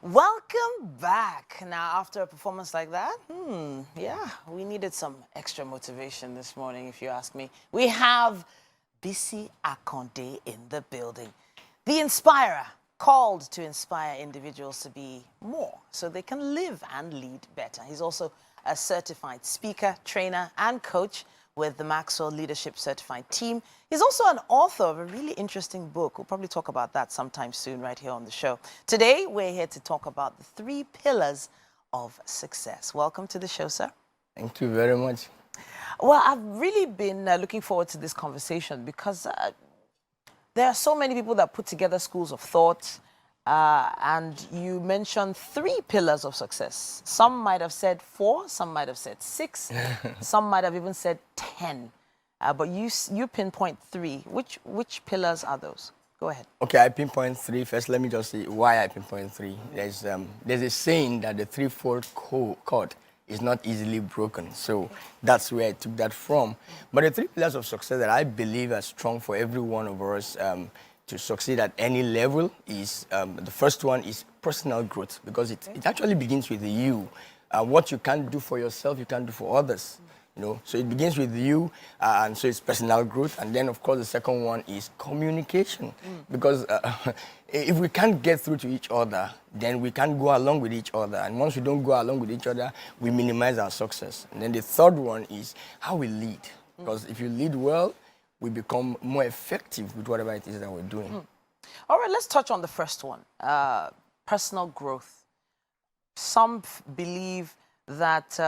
Welcome back. Now, after a performance like that, yeah, we needed some extra motivation this morning, if you ask me. We have Olabisi Akande in the building. The inspirer, called to inspire individuals to be more so they can live and lead better. He's also a certified speaker, trainer, and coach with the Maxwell Leadership Certified Team. He's also an author of a really interesting book. We'll probably talk about that sometime soon right here on the show. Today, we're here to talk about the 3 pillars of success. Welcome to the show, sir. Thank you very much. Well, I've really been looking forward to this conversation because there are so many people that put together schools of thought, and you mentioned 3 pillars of success. Some might have said 4, some might have said 6, some might have even said 10. But you pinpoint 3. Which pillars are those? Go ahead. Okay, I pinpoint 3. First, let me just say why I pinpoint 3. There's a saying that the 3/4 chord is not easily broken. So that's where I took that from. But the 3 pillars of success that I believe are strong for every one of us to succeed at any level is, the first one is personal growth, because it actually begins with you. What you can't do for yourself, you can't do for others. You know, so it begins with you, and so it's personal growth. And then, of course, the second one is communication, because if we can't get through to each other, then we can't go along with each other. And once we don't go along with each other, we minimize our success. And then the third one is how we lead, because if you lead well, we become more effective with whatever it is that we're doing. All right, let's touch on the first one, personal growth. Some believe that,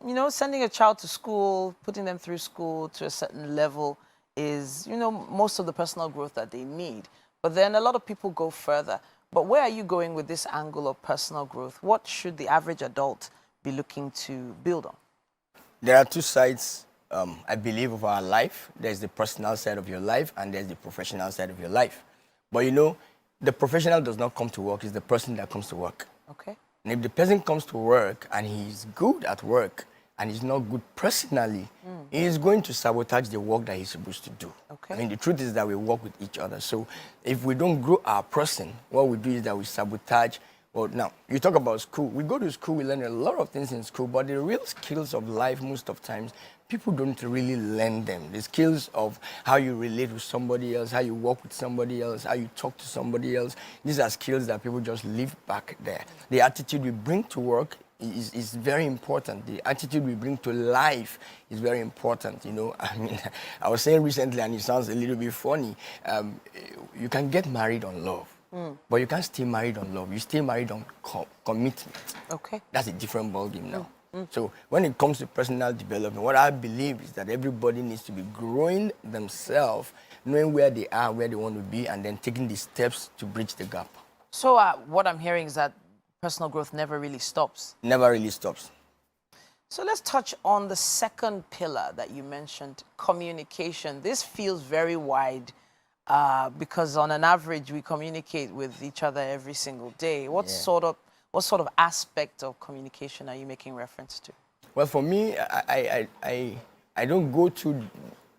you know, sending a child to school, putting them through school to a certain level is, you know, most of the personal growth that they need. But then a lot of people go further. But where are you going with this angle of personal growth? What should the average adult be looking to build on? There are 2 sides, I believe, of our life. There's the personal side of your life, and there's the professional side of your life. But you know, the professional does not come to work, it's the person that comes to work. Okay. And if the person comes to work and he's good at work and he's not good personally, he is going to sabotage the work that he's supposed to do. Okay. I mean, the truth is that we work with each other. So if we don't grow our person, what we do is that we sabotage. Well, now, you talk about school. We go to school, we learn a lot of things in school, but the real skills of life, most of times, people don't really learn them. The skills of how you relate with somebody else, how you work with somebody else, how you talk to somebody else, these are skills that people just leave back there. The attitude we bring to work is very important. The attitude we bring to life is very important. You know, I mean, I was saying recently, and it sounds a little bit funny, you can get married on love. But you can't stay married on love. You stay married on commitment. Okay. That's a different ballgame now. So when it comes to personal development, what I believe is that everybody needs to be growing themselves, knowing where they are, where they want to be, and then taking the steps to bridge the gap. So what I'm hearing is that personal growth never really stops. Never really stops. So let's touch on the second pillar that you mentioned, communication. This feels very wide. Because on an average, we communicate with each other every single day. What sort of aspect of communication are you making reference to? Well, for me, I don't go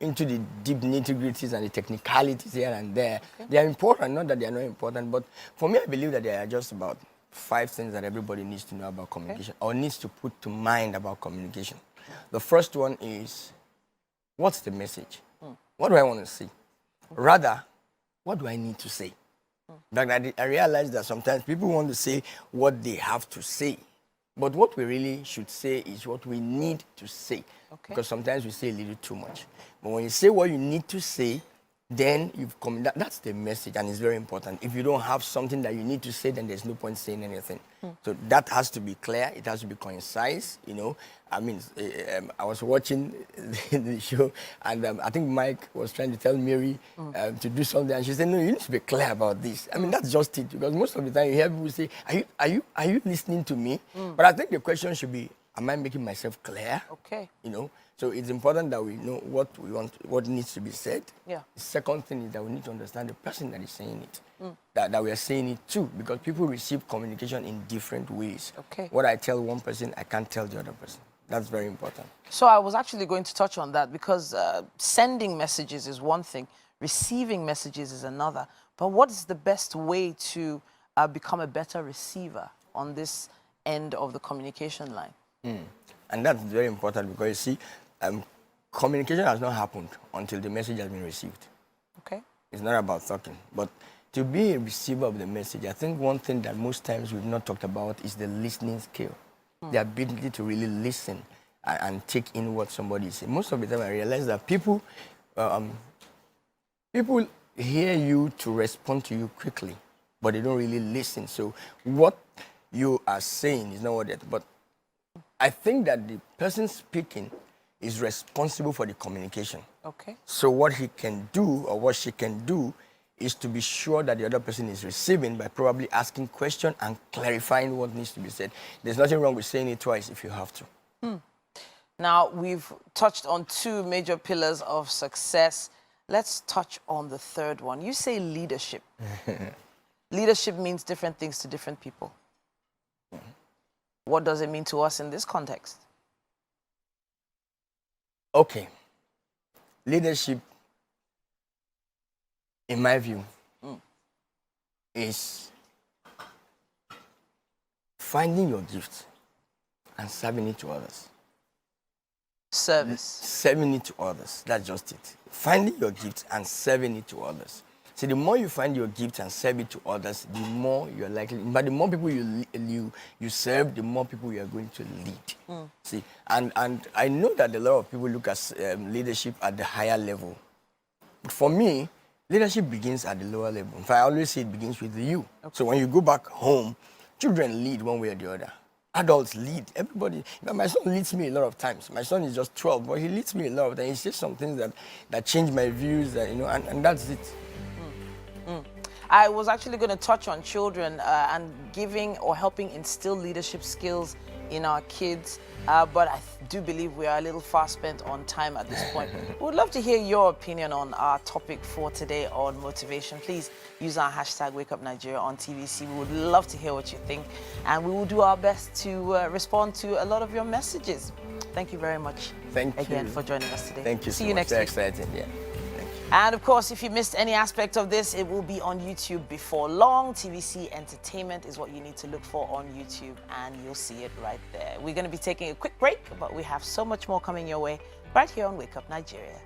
into the deep nitty-gritties and the technicalities here and there. Okay. They are important, not that they are not important, but for me, I believe that there are just about 5 things that everybody needs to know about communication, or needs to put to mind about communication. The first one is, what's the message? What do I want to say? Rather, what do I need to say? But I realize that sometimes people want to say what they have to say. But what we really should say is what we need to say. Okay. Because sometimes we say a little too much. But when you say what you need to say, then you've come. That's the message, and it's very important. If you don't have something that you need to say, then there's no point saying anything. So that has to be clear. It has to be concise. You know, I mean, I was watching the show, and I think Mike was trying to tell Mary to do something, and she said, "No, you need to be clear about this." I mean, that's just it. Because most of the time, you hear people say, "Are you listening to me?" But I think the question should be, am I making myself clear? Okay. You know. So it's important that we know what we want, what needs to be said. Yeah. The second thing is that we need to understand the person that is saying it, that we are saying it to, because people receive communication in different ways. Okay. What I tell one person, I can't tell the other person. That's very important. So I was actually going to touch on that, because sending messages is one thing, receiving messages is another. But what is the best way to become a better receiver on this end of the communication line? And that's very important because, you see, communication has not happened until the message has been received. Okay. It's not about talking. But to be a receiver of the message, I think one thing that most times we've not talked about is the listening skill. The ability to really listen and take in what somebody is saying. Most of the time I realize that people hear you to respond to you quickly, but they don't really listen. So what you are saying is not what it, but I think that the person speaking is responsible for the communication. Okay. So what he can do or what she can do is to be sure that the other person is receiving by probably asking questions and clarifying what needs to be said. There's nothing wrong with saying it twice if you have to. Now, we've touched on two major pillars of success. Let's touch on the third one. You say leadership. Leadership means different things to different people. What does it mean to us in this context? Okay. Leadership, in my view, is finding your gift and serving it to others. Service. Serving it to others. That's just it. Finding your gift and serving it to others. See, the more you find your gift and serve it to others, the more you're likely. But the more people you serve, the more people you are going to lead. See, and I know that a lot of people look at leadership at the higher level. But for me, leadership begins at the lower level. In fact, I always say it begins with you. Okay. So when you go back home, children lead one way or the other. Adults lead. Everybody. My son leads me a lot of times. My son is just 12, but he leads me a lot of times. He says some things that change my views, and that's it. I was actually going to touch on children and giving or helping instill leadership skills in our kids, but I do believe we are a little far spent on time at this point. We would love to hear your opinion on our topic for today on motivation. Please use our hashtag WakeUpNigeria on TVC. We would love to hear what you think, and we will do our best to respond to a lot of your messages. Thank you very much again for joining us today. Thank you so See you much. next week. Exciting, yeah. And of course, if you missed any aspect of this, it will be on YouTube before long. TVC Entertainment is what you need to look for on YouTube, and you'll see it right there. We're going to be taking a quick break, but we have so much more coming your way right here on Wake Up Nigeria.